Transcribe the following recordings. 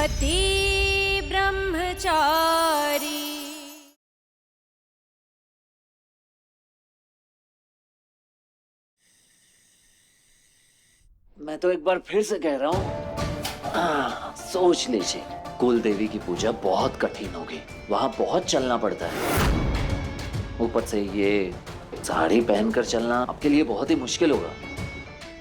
पति ब्रह्मचारी। मैं तो एक बार फिर से कह रहा हूँ, सोच लीजिए, कुल देवी की पूजा बहुत कठिन होगी, वहां बहुत चलना पड़ता है। ऊपर से ये साड़ी पहनकर चलना आपके लिए बहुत ही मुश्किल होगा।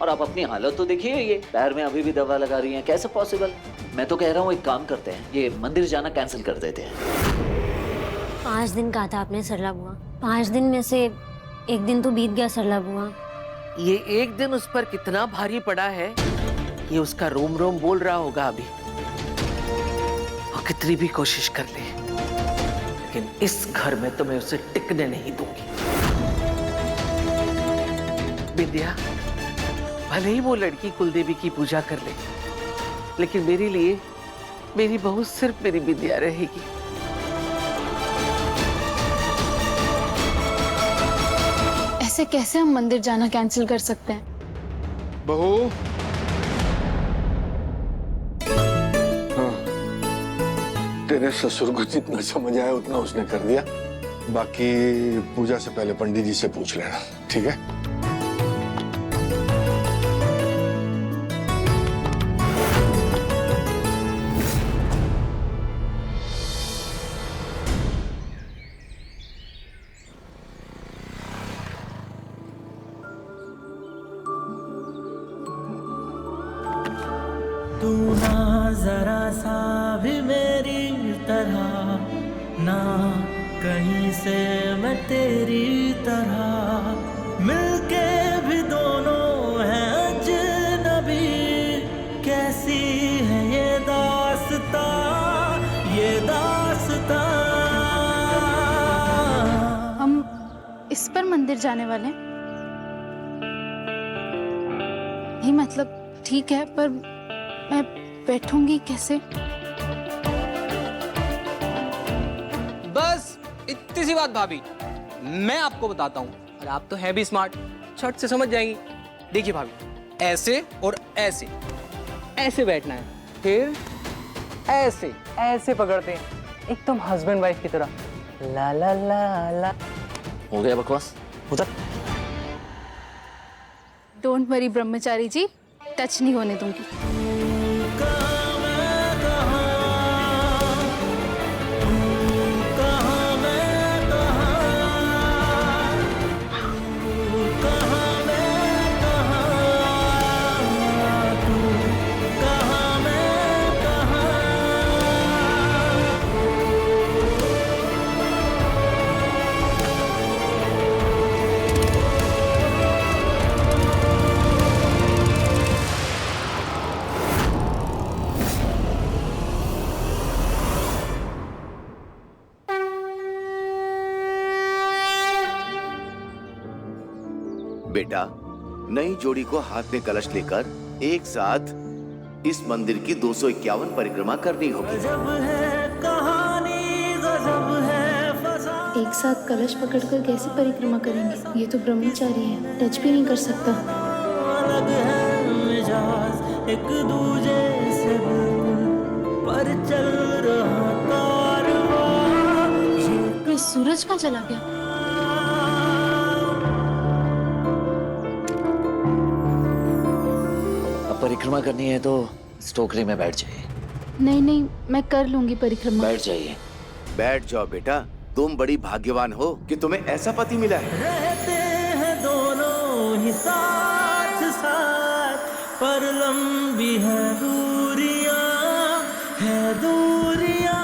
और आप अपनी हालत तो देखिए, ये पैर में अभी भी दवा लगा रही हैं, कैसे पॉसिबल। मैं तो कह रहा हूँ एक काम करते हैं, ये मंदिर जाना कैंसिल कर देते हैं। 5 दिन कहा था आपने सरला बुआ, 5 दिन में से 1 दिन तो बीत गया सरला बुआ। ये 1 दिन उस पर कितना भारी पड़ा है, ये उसका रोम रोम बोल रहा होगा अभी। वो कितनी भी कोशिश कर ले, लेकिन इस घर में तो मैं उसे टिकने नहीं दूंगी। विद्या, भले ही वो लड़की कुलदेवी की पूजा कर ले, लेकिन मेरे लिए मेरी बहू सिर्फ मेरी विद्या रहेगी। ऐसे कैसे हम मंदिर जाना कैंसिल कर सकते हैं? बहू, हाँ, तेरे ससुर को जितना समझ आया उतना उसने कर दिया। बाकी पूजा से पहले पंडित जी से पूछ लेना, ठीक है? तू ना जरा सा भी मेरी तरह, ना कहीं से मैं तेरी तरह, मिलके भी दोनों हैं अजनबी। कैसी है ये दास्तां, ये दास्तां। हम इस पर मंदिर जाने वाले हैं? नहीं मतलब ठीक है, पर मैं बैठूंगी कैसे? बस इतनी सी बात भाभी, मैं आपको बताता हूँ, और आप तो हैं भी स्मार्ट, छट से समझ जाएंगी। देखिए भाभी, ऐसे और ऐसे, ऐसे बैठना है, फिर ऐसे ऐसे पकड़ते हैं, एकदम हस्बैंड वाइफ की तरह। ला ला ला ला। हो गया बकवास, उधर। Don't worry Brahmachari ji, touch नहीं होने दूंगी। बेटा, नई जोड़ी को हाथ में कलश लेकर एक साथ इस मंदिर की 251 परिक्रमा करनी होगी। गजब है कहानी, गजब है फसाद। एक साथ कलश पकड़कर कैसे परिक्रमा करेंगे? ये तो ब्रह्मचारी है, टच भी नहीं कर सकता। अलग है मिजाज एक दूजे से बिल्कुल, पर चल रहा कारवां। ये सूरज कहाँ चला गया? परिक्रमा करनी है तो इस टोकरी में बैठ जाइए। नहीं नहीं, मैं कर लूंगी परिक्रमा। बैठ जाइए। बैठ जाओ बेटा, तुम बड़ी भाग्यवान हो कि तुम्हें ऐसा पति मिला है। रहते हैं दोनों ही साथ साथ, पर लंबी है दूरियां, है दूरियां।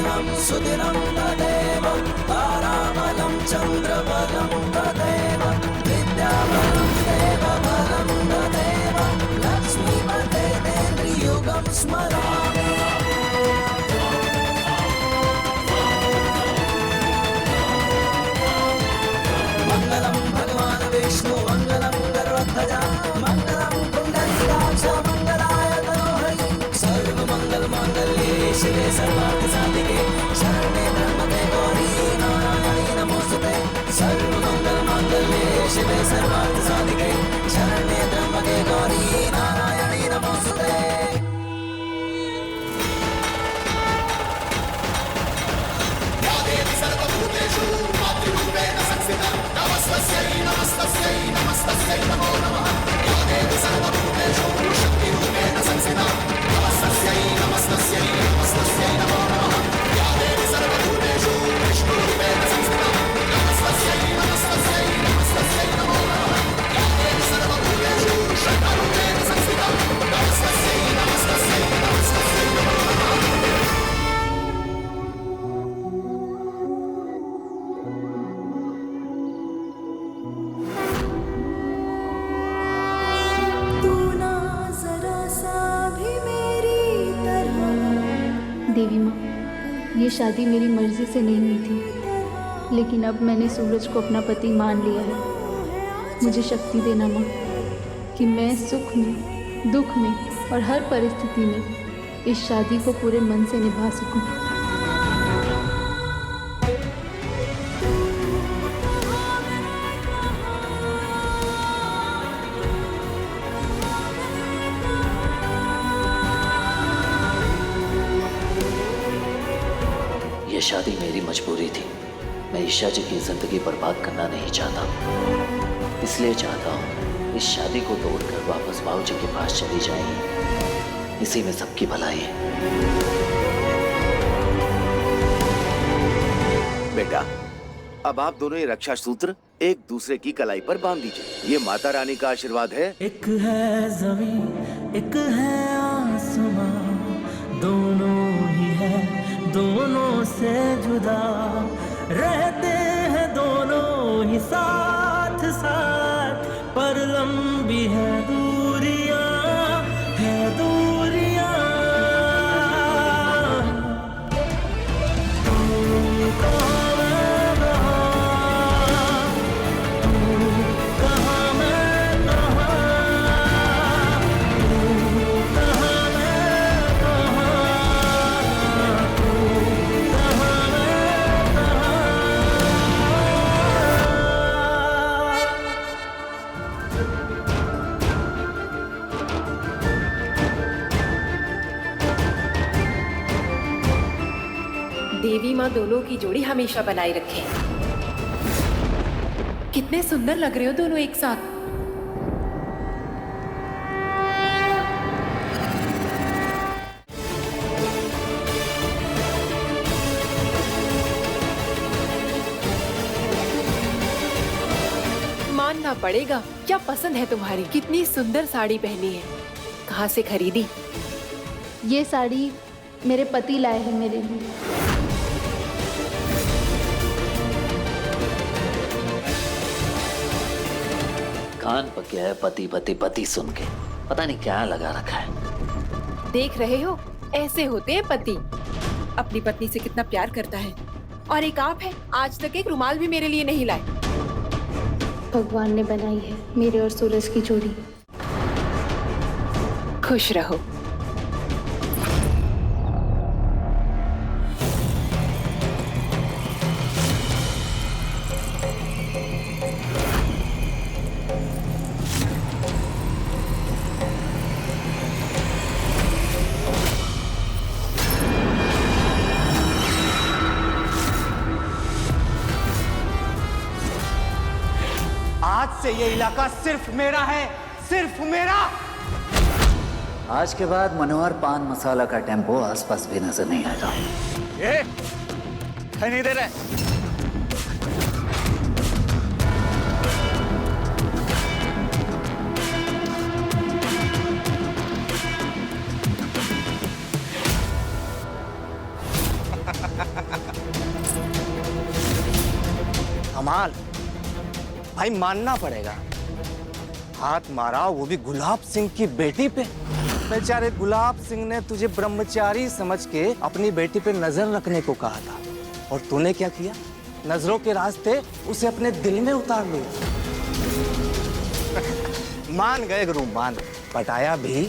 सुदिनं सुदिनं तदेव ताराबलं चन्द्रबलं तदेव विद्याबलं देवबलं तदेव लक्ष्मीपते देन्द्रियुगं स्मरामि मङ्गलं भगवान् विष्णु मङ्गलं गरुडध्वजा मङ्गलं पुण्डरीकाक्ष मङ्गलाय तनोहरि सर्वमङ्गलमाङ्गल्ये शिवे सर्वार्थसाधिके शरण्ये त्र्यम्बके गौरी नारायणी नमोस्तुते सर्वमङ्गलमाङ्गल्ये शिवे सर्वार्थसाधिके शरण्ये त्र्यम्बके गौरी नारायणी नमोस्तुते देवी माँ, ये शादी मेरी मर्जी से नहीं हुई थी, लेकिन अब मैंने सूरज को अपना पति मान लिया है। मुझे शक्ति देना माँ कि मैं सुख में, दुख में और हर परिस्थिति में इस शादी को पूरे मन से निभा सकूं। ये शादी मेरी मजबूरी थी। मैं ईशा जी की जिंदगी बर्बाद करना नहीं चाहता, इसलिए चाहता हूँ इस शादी को तोड़कर वापस बाबू जी के पास चली जाएं। इसी में सबकी भलाई है। बेटा, अब आप दोनों ये रक्षा सूत्र एक दूसरे की कलाई पर बांध दीजिए। ये माता रानी का आशीर्वाद है। एक है जमीन एक है आसमां, दोनों ही है दोनों से जुदा, रहते हैं दोनों ही साथ साथ, पर लंबी है दूरियां, है दूरियां। तू कहाँ मैं कहाँ, तू कहाँ मैं कहाँ, तू कहाँ मैं कहाँ, तू कहाँ मैं कहाँ। देवी माँ दोनों की जोड़ी हमेशा बनाए रखे। कितने सुंदर लग रहे हो दोनों एक साथ। मानना पड़ेगा, क्या पसंद है तुम्हारी। कितनी सुंदर साड़ी पहनी है, कहाँ से खरीदी। ये साड़ी मेरे पति लाए हैं मेरे लिए। कान पक गया है पति पति पति सुन के, पता नहीं क्या लगा रखा है। देख रहे हो, ऐसे होते हैं पति। अपनी पत्नी से कितना प्यार करता है। और एक आप है, आज तक एक रुमाल भी मेरे लिए नहीं लाए। भगवान ने बनाई है मेरे और सूरज की जोड़ी। खुश रहो। आज से ये इलाका सिर्फ मेरा है, सिर्फ मेरा। आज के बाद मनोहर पान मसाला का टेम्पो आसपास भी नजर नहीं आएगा। ये नहीं दे रहे। कमाल। भाई मानना पड़ेगा, हाथ मारा वो भी गुलाब सिंह की बेटी पे। बेचारे गुलाब सिंह ने तुझे ब्रह्मचारी समझ के अपनी बेटी पे नजर रखने को कहा था, और तूने क्या किया? नजरों के रास्ते उसे अपने दिल में उतार लिया। मान गए गुरु, मान। पटाया भी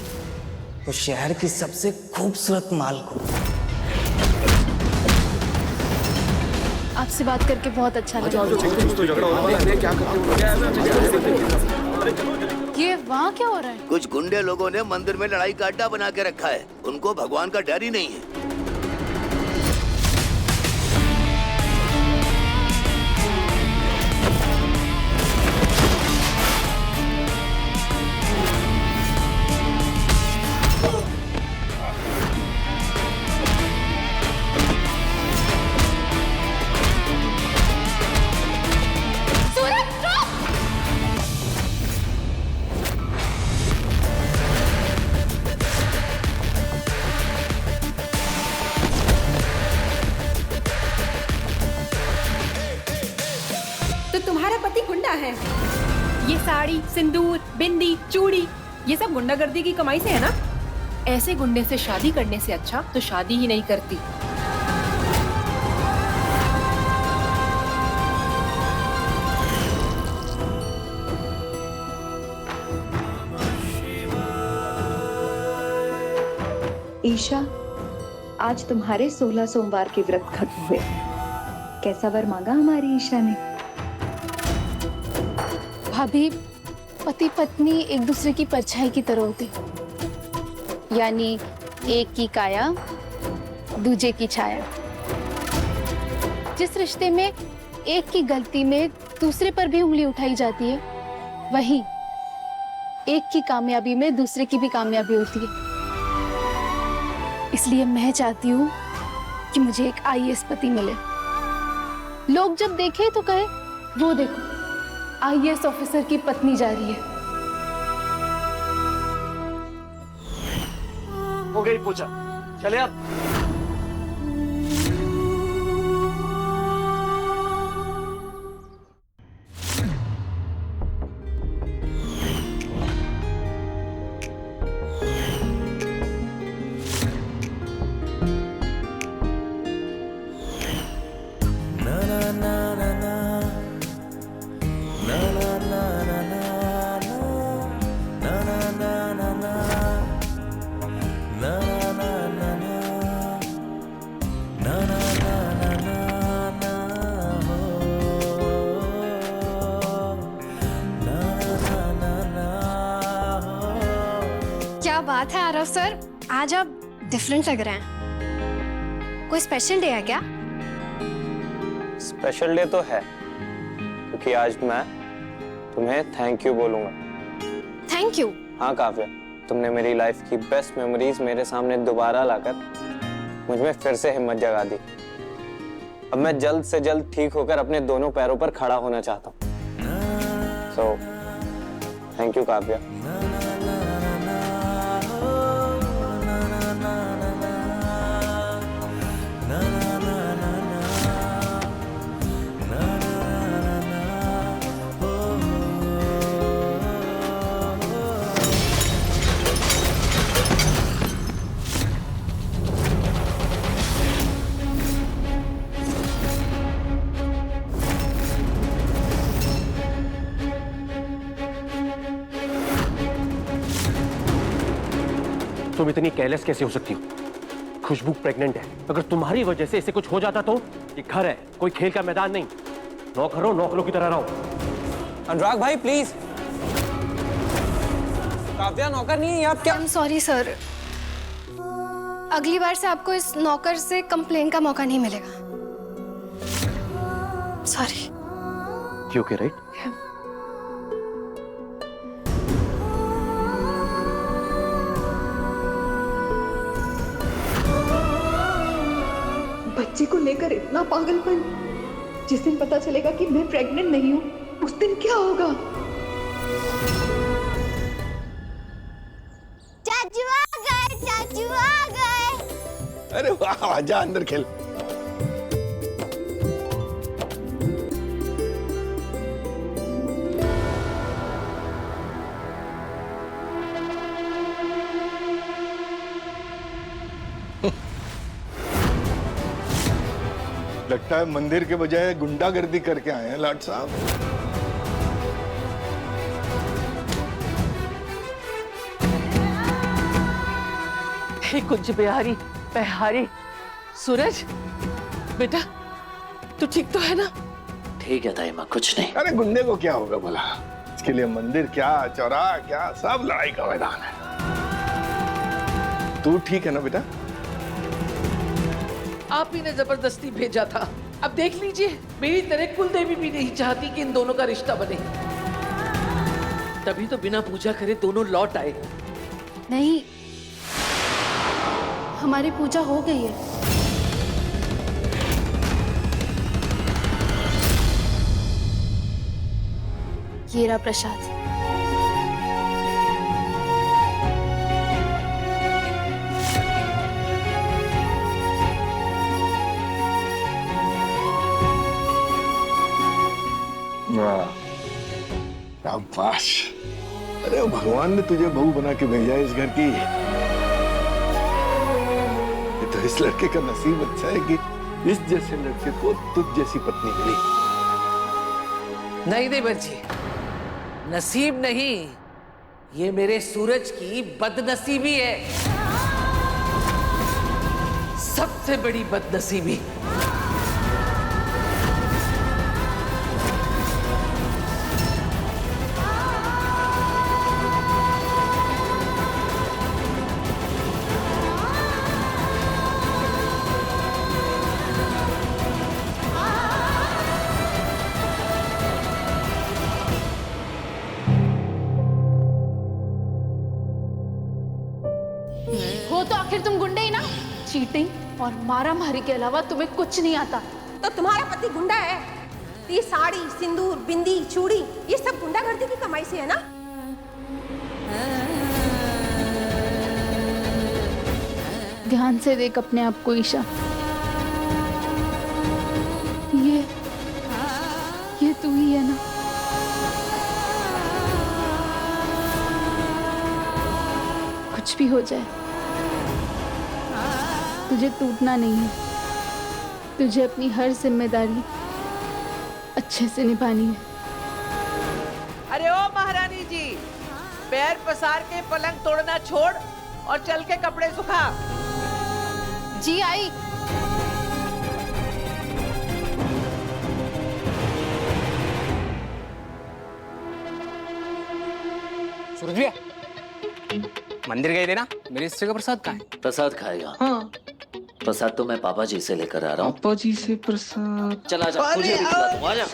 तो शहर की सबसे खूबसूरत माल को। आपसे बात करके बहुत अच्छा लगा। ये वहाँ क्या हो रहा है? कुछ गुंडे लोगों ने मंदिर में लड़ाई का अड्डा बना के रखा है। उनको भगवान का डर ही नहीं है। तो तुम्हारा पति गुंडा है? ये साड़ी, सिंदूर, बिंदी, चूड़ी, ये सब गुंडागर्दी की कमाई से है ना? ऐसे गुंडे से शादी करने से अच्छा तो शादी ही नहीं करती। ईशा, आज तुम्हारे 16 सोमवार के व्रत खत्म हुए। कैसा वर मांगा हमारी ईशा ने? भाभी, पति पत्नी एक दूसरे की परछाई की तरह होते, यानी एक की काया दूजे की छाया। जिस रिश्ते में एक की गलती में दूसरे पर भी उंगली उठाई जाती है, वहीं एक की कामयाबी में दूसरे की भी कामयाबी होती है। इसलिए मैं चाहती हूँ कि मुझे एक IAS पति मिले। लोग जब देखें तो कहे, वो देखो IAS ऑफिसर की पत्नी जा रही है। हो गई पूजा, चले अब। क्या बात है आरव सर, आज आप डिफरेंट लग रहे हैं। कोई स्पेशल डे है क्या? स्पेशल डे तो है, क्योंकि आज मैं तुम्हें थैंक यू बोलूंगा। Thank you? हाँ काव्या, तुमने मेरी लाइफ की बेस्ट मेमोरीज मेरे सामने दोबारा लाकर मुझ में फिर से हिम्मत जगा दी। अब मैं जल्द से जल्द ठीक होकर अपने दोनों पैरों पर खड़ा होना चाहता हूँ। So thank you Kavya. तुम इतनी केयरलेस कैसे हो सकती हो? खुशबू प्रेग्नेंट है। अगर तुम्हारी वजह से इसे कुछ हो जाता तो? ये घर है, कोई खेल का मैदान नहीं। नौकर हो, नौकरों की तरह रहो। अनुराग भाई प्लीज। काव्या नौकर नहीं है आप क्या? आई एम सॉरी सर, अगली बार से आपको इस नौकर से कंप्लेन का मौका नहीं मिलेगा। सॉरी। You okay right? बच्चे को लेकर इतना पागलपन। जिस दिन पता चलेगा कि मैं प्रेग्नेंट नहीं हूँ, उस दिन क्या होगा? चाचू आ गए, चाचू आ गए। अरे वाह, आजा अंदर खेल। लगता है मंदिर के बजाय गुंडागर्दी करके आए हैं लाट साहब। हे कुछ बिहारी बिहारी, सूरज बेटा तू ठीक तो है ना? ठीक है ताई माँ, कुछ नहीं। अरे गुंडे को क्या होगा भला, इसके लिए मंदिर क्या, चौराहा क्या, सब लड़ाई का मैदान है। तू ठीक है ना बेटा? आप ही ने जबरदस्ती भेजा था। अब देख लीजिए, मेरी तरह कुलदेवी भी नहीं चाहती कि इन दोनों का रिश्ता बने, तभी तो बिना पूजा करे दोनों लौट आए। नहीं, हमारी पूजा हो गई है। ये रहा प्रसाद। वाह, शाबाश। अरे भगवान ने तुझे बहू बना के भेजा है इस घर की। ये तो इस लड़के का नसीब अच्छा है कि इस जैसे लड़के को तुझ जैसी पत्नी मिली। नहीं देवर जी, नसीब नहीं, ये मेरे सूरज की बदनसीबी है, सबसे बड़ी बदनसीबी। हो तो आखिर तुम गुंडे ही ना। चीटिंग और मारामारी के अलावा तुम्हें कुछ नहीं आता। तो तुम्हारा पति गुंडा है? ये साड़ी, सिंदूर, बिंदी, चूड़ी, ये सब गुंडागर्दी की कमाई से है ना? ध्यान से देख अपने आप को ईशा। ये तू ही है ना? कुछ भी हो जाए, तुझे टूटना नहीं है। तुझे अपनी हर जिम्मेदारी अच्छे से निभानी है। अरे ओ महारानी जी, पैर पसार के पलंग तोड़ना छोड़ और चल के कपड़े सुखा। जी आई। सूरज भैया, मंदिर गए थे ना, मेरे हिस्से का प्रसाद कहाँ है? प्रसाद खाएगा? हाँ। प्रसाद तो मैं पापा जी से लेकर आ रहा हूँ। पापा जी से प्रसाद? चला जा, तुझे भी खिला दूंगा, आजा।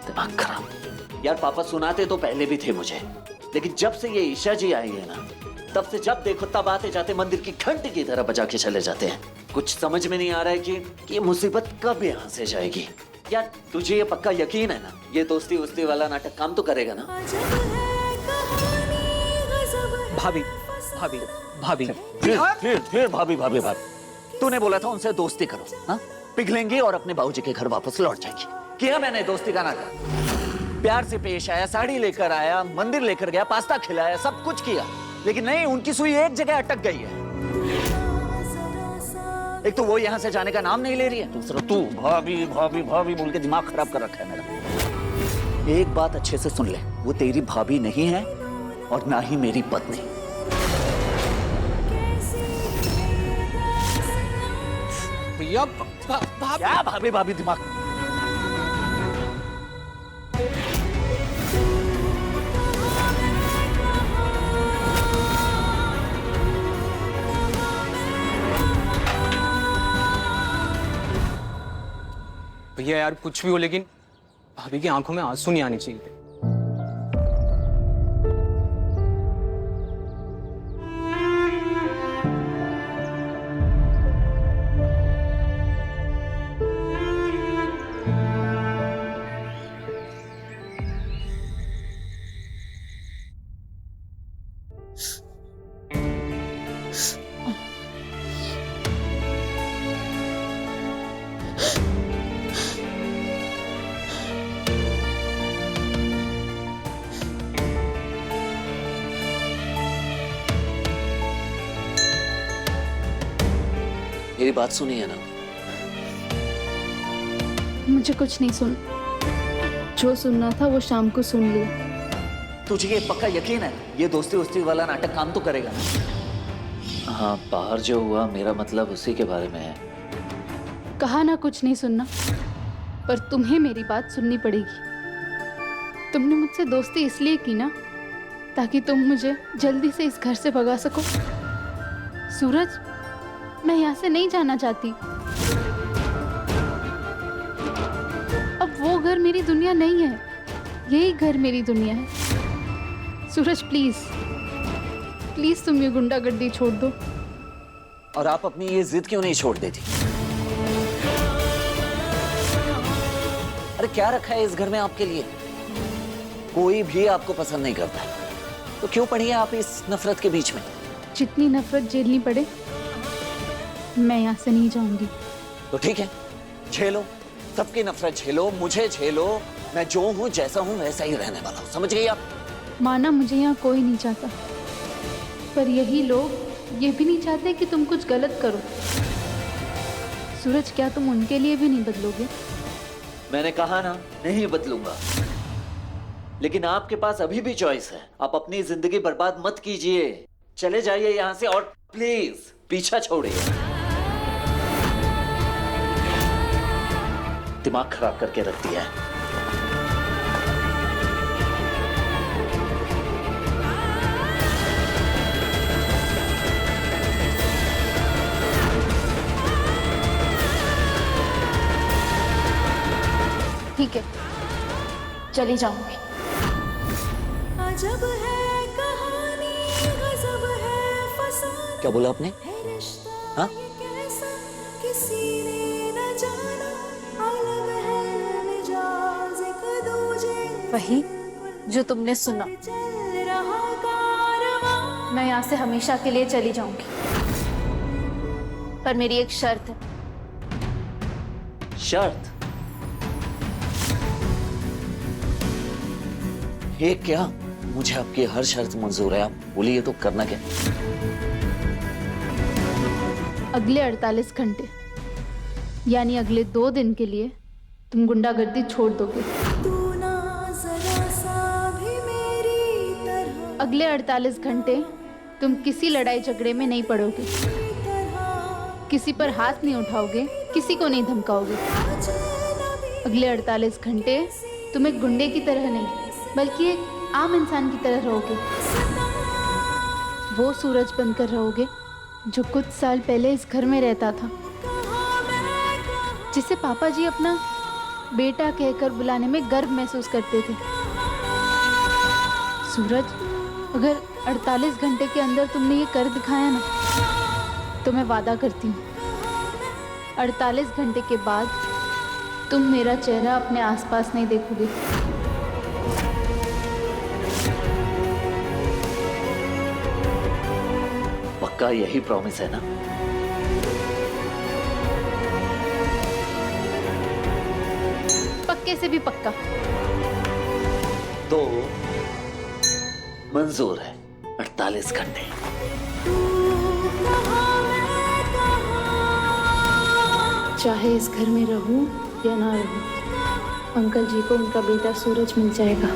दिमाग खराब यार, पापा सुनाते तो पहले भी थे मुझे, लेकिन जब से ये ईशा जी आई है ना, तब से जब देखो तब आते जाते मंदिर की घंटी की तरह बजा के चले जाते हैं। कुछ समझ में नहीं आ रहा है कि ये मुसीबत कब यहाँ से जाएगी। यार तुझे ये पक्का यकीन है ना, ये दोस्ती वोस्ती वाला नाटक काम तो करेगा ना? भाभी भाभी भाभी, फिर भाभी भाभी भाभी, तूने बोला था उनसे दोस्ती करो, हाँ? पिघलेंगी और अपने बाबूजी के घर वापस लौट जाएगी। किया मैंने दोस्ती का नाटक, प्यार से पेश आया, साड़ी लेकर आया, मंदिर लेकर गया, पास्ता खिलाया, सब कुछ किया, लेकिन नहीं, उनकी सुई एक जगह अटक गई है। एक तो वो यहाँ से जाने का नाम नहीं ले रही है, दूसरा तू भाभी भाभी भाभी बोल के दिमाग खराब कर रखा है मेरा। एक बात अच्छे से सुन ले, वो तेरी भाभी नहीं है और ना ही मेरी पत्नी। भैया क्या भाभी भाभी दिमाग? भैया यार कुछ भी हो, लेकिन भाभी की आंखों में आंसू नहीं आने चाहिए थे। मेरी बात सुनिए ना, मुझे कुछ नहीं सुन, जो सुनना था वो शाम को सुन लिया। तुझे ये पक्का यकीन है ये दोस्ती वोस्ती वाला नाटक काम तो करेगा ना? हाँ, बाहर जो हुआ मेरा मतलब उसी के बारे में है। कहा ना कुछ नहीं सुनना, पर तुम्हें मेरी बात सुननी पड़ेगी। तुमने मुझसे दोस्ती इसलिए की ना ताकि तुम मुझे जल्दी से इस घर से भगा सको। सूरज, मैं यहाँ से नहीं जाना चाहती। अब वो घर मेरी दुनिया नहीं है, यही घर मेरी दुनिया है। सूरज प्लीज, प्लीज तुम ये गुंडागर्दी छोड़ दो। और आप अपनी ये जिद क्यों नहीं छोड़ देती? अरे क्या रखा है इस घर में आपके लिए? कोई भी आपको पसंद नहीं करता, तो क्यों पड़ी है आप इस नफरत के बीच में? जितनी नफरत झेलनी पड़े, मैं यहाँ से नहीं जाऊंगी। तो ठीक है, झेलो, सबकी नफरत झेलो, मुझे झेलो। मैं जो हूँ, जैसा हूँ वैसा ही रहने वाला हूँ, समझ गई आप? माना मुझे यहाँ कोई नहीं चाहता, पर यही लोग ये भी नहीं चाहते कि तुम कुछ गलत करो। सूरज, क्या तुम उनके लिए भी नहीं बदलोगे? मैंने कहा ना, नहीं बदलूंगा। लेकिन आपके पास अभी भी चॉइस है। आप अपनी जिंदगी बर्बाद मत कीजिए, चले जाइए यहाँ से और प्लीज पीछा छोड़िए। दिमाग खराब करके रख दिया है। ठीक है, चली जाऊंगी। अजब है कहानी, गजब है फसाना। क्या बोला आपने? हाँ? कैसा किसी ने न जाना, अलग है मिजाज एक दूजे। वही जो तुमने सुना। चल रहा कारवां। मैं यहाँ से हमेशा के लिए चली जाऊंगी, पर मेरी एक शर्त है। शर्त? ये क्या? मुझे आपकी हर शर्त मंजूर है, आप बोलिए तो करना क्या? अगले 48 घंटे यानी अगले 2 दिन के लिए तुम गुंडागर्दी छोड़ दोगे। तू ना जरा सा भी मेरी तरह। अगले 48 घंटे तुम किसी लड़ाई झगड़े में नहीं पड़ोगे, किसी पर हाथ नहीं उठाओगे, किसी को नहीं धमकाओगे। अगले 48 घंटे तुम एक गुंडे की तरह नहीं बल्कि एक आम इंसान की तरह रहोगे। वो सूरज बनकर रहोगे जो कुछ साल पहले इस घर में रहता था, जिसे पापा जी अपना बेटा कहकर बुलाने में गर्व महसूस करते थे। सूरज, अगर 48 घंटे के अंदर तुमने ये कर दिखाया ना, तो मैं वादा करती हूँ 48 घंटे के बाद तुम मेरा चेहरा अपने आसपास नहीं देखोगे। पक्का यही प्रॉमिस है ना? पक्के से भी पक्का। तो मंजूर है 48 घंटे। चाहे इस घर में रहूं या ना रहूं, अंकल जी को उनका बेटा सूरज मिल जाएगा।